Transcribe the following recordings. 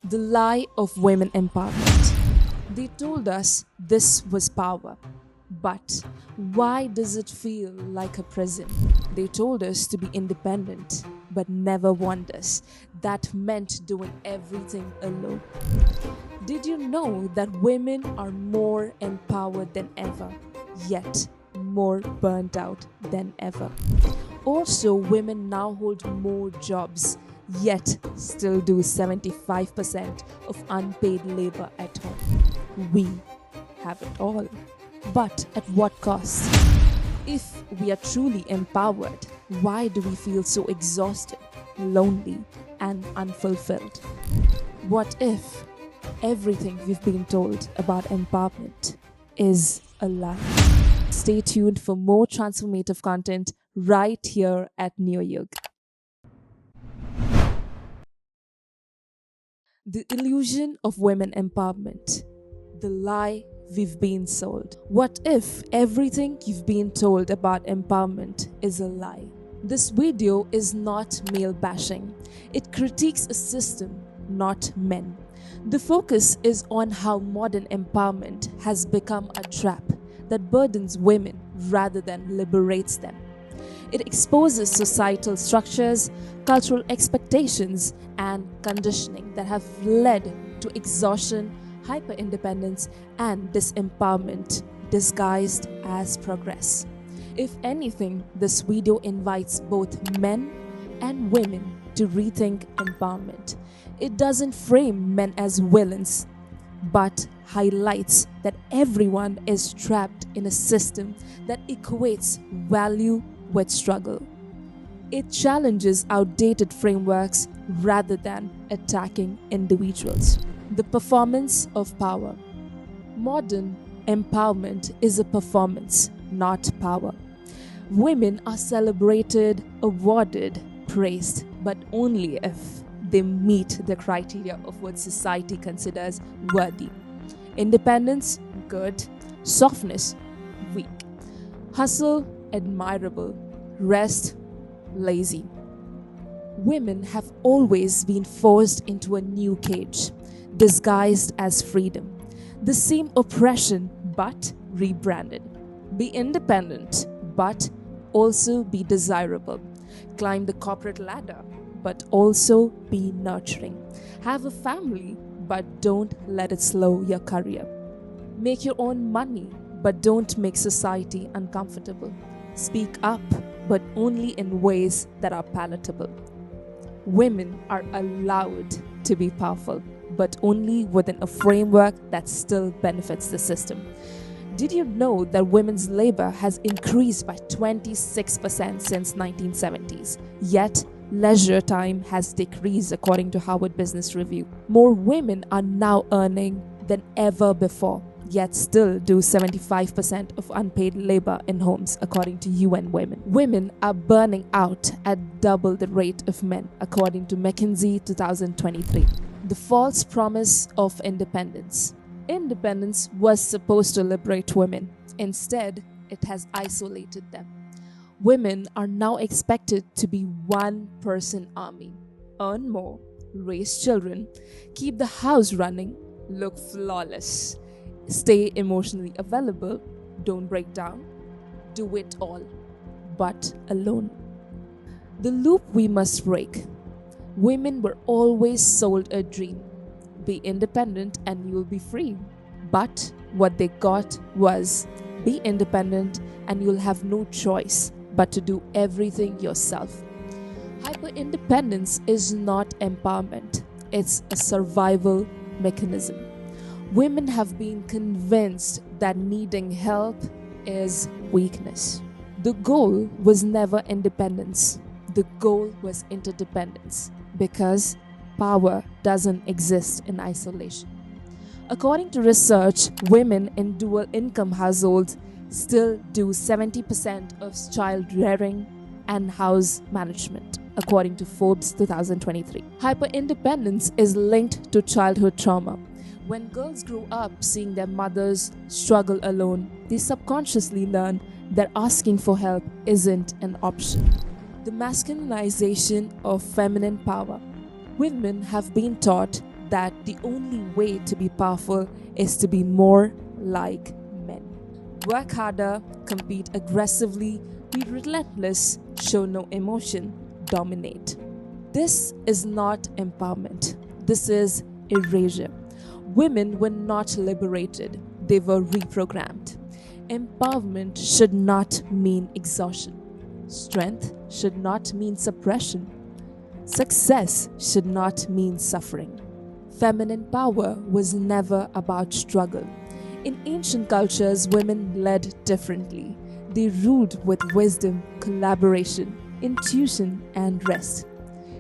The lie of women empowerment. They told us this was power. But why does it feel like a prison? They told us to be independent, but never warned us that meant doing everything alone. Did you know that women are more empowered than ever, yet more burnt out than ever? Also, women now hold more jobs, yet still do 75% of unpaid labor at home. We have it all. But at what cost? If we are truly empowered, why do we feel so exhausted, lonely, and unfulfilled? What if everything we've been told about empowerment is a lie? Stay tuned for more transformative content right here at New Yug. The illusion of women empowerment. The lie we've been sold. What if everything you've been told about empowerment is a lie? This video is not male bashing. It critiques a system, not men. The focus is on how modern empowerment has become a trap that burdens women rather than liberates them. It exposes societal structures, cultural expectations, and conditioning that have led to exhaustion, hyper-independence, and disempowerment disguised as progress. If anything, this video invites both men and women to rethink empowerment. It doesn't frame men as villains, but highlights that everyone is trapped in a system that equates value with struggle. It challenges outdated frameworks rather than attacking individuals. The performance of power. Modern empowerment is a performance, not power. Women are celebrated, awarded, praised, but only if they meet the criteria of what society considers worthy. Independence, good. Softness, weak. Hustle, admirable. Rest, lazy. Women have always been forced into a new cage, disguised as freedom. The same oppression, but rebranded. Be independent, but also be desirable. Climb the corporate ladder, but also be nurturing. Have a family, but don't let it slow your career. Make your own money, but don't make society uncomfortable. Speak up, but only in ways that are palatable. Women are allowed to be powerful, but only within a framework that still benefits the system. Did you know that women's labor has increased by 26% since 1970s? Yet, leisure time has decreased according to Harvard Business Review. More women are now earning than ever before, yet still do 75% of unpaid labor in homes according to UN Women. Women are burning out at double the rate of men according to McKinsey 2023. The false promise of independence. Independence was supposed to liberate women. Instead, it has isolated them. Women are now expected to be one-person army, earn more, raise children, keep the house running, look flawless, stay emotionally available, don't break down, do it all, but alone. The loop we must break. Women were always sold a dream. Be independent and you'll be free. But what they got was be independent and you'll have no choice but to do everything yourself. Hyper-independence is not empowerment. It's a survival mechanism. Women have been convinced that needing help is weakness. The goal was never independence. The goal was interdependence, because power doesn't exist in isolation. According to research, women in dual income households still do 70% of child rearing and house management, according to Forbes 2023. Hyper-independence is linked to childhood trauma. When girls grow up seeing their mothers struggle alone, they subconsciously learn that asking for help isn't an option. The masculinization of feminine power. Women have been taught that the only way to be powerful is to be more like men. Work harder, compete aggressively, be relentless, show no emotion, dominate. This is not empowerment. This is erasure. Women were not liberated, they were reprogrammed. Empowerment should not mean exhaustion. Strength should not mean suppression. Success should not mean suffering. Feminine power was never about struggle. In ancient cultures, women led differently. They ruled with wisdom, collaboration, intuition, and rest.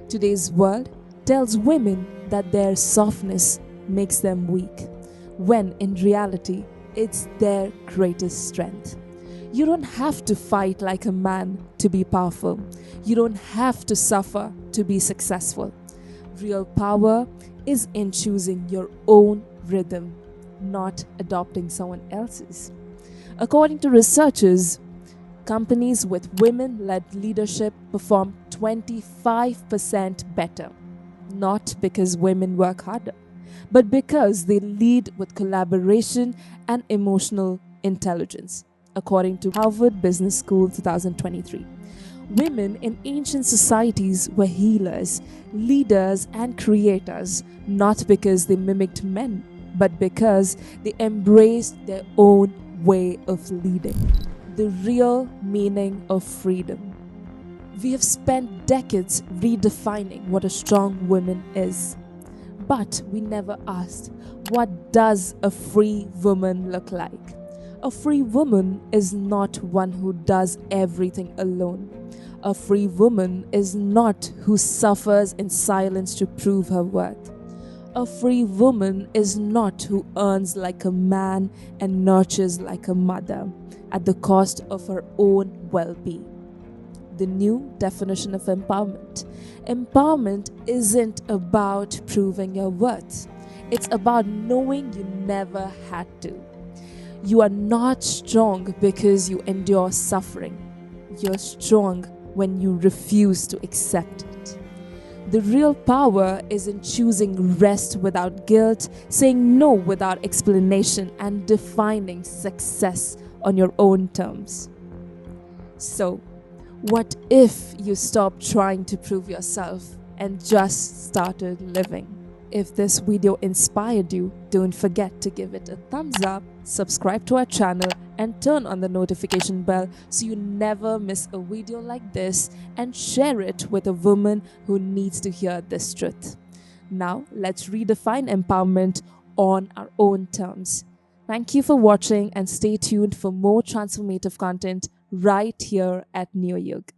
Today's world tells women that their softness makes them weak, when in reality, it's their greatest strength. You don't have to fight like a man to be powerful. You don't have to suffer to be successful. Real power is in choosing your own rhythm, not adopting someone else's. According to researchers, companies with women-led leadership perform 25% better, not because women work harder, but because they lead with collaboration and emotional intelligence, according to Harvard Business School 2023. Women in ancient societies were healers, leaders, and creators, not because they mimicked men, but because they embraced their own way of leading. The real meaning of freedom. We have spent decades redefining what a strong woman is. But we never asked, what does a free woman look like? A free woman is not one who does everything alone. A free woman is not who suffers in silence to prove her worth. A free woman is not who earns like a man and nurtures like a mother at the cost of her own well-being. The new definition of empowerment. Empowerment isn't about proving your worth. It's about knowing you never had to. You are not strong because you endure suffering. You're strong when you refuse to accept it. The real power is in choosing rest without guilt, saying no without explanation, and defining success on your own terms. So, what if you stopped trying to prove yourself and just started living? If this video inspired you, don't forget to give it a thumbs up, subscribe to our channel, and turn on the notification bell so you never miss a video like this, and share it with a woman who needs to hear this truth. Now, let's redefine empowerment on our own terms. Thank you for watching, and stay tuned for more transformative content right here at New Yug.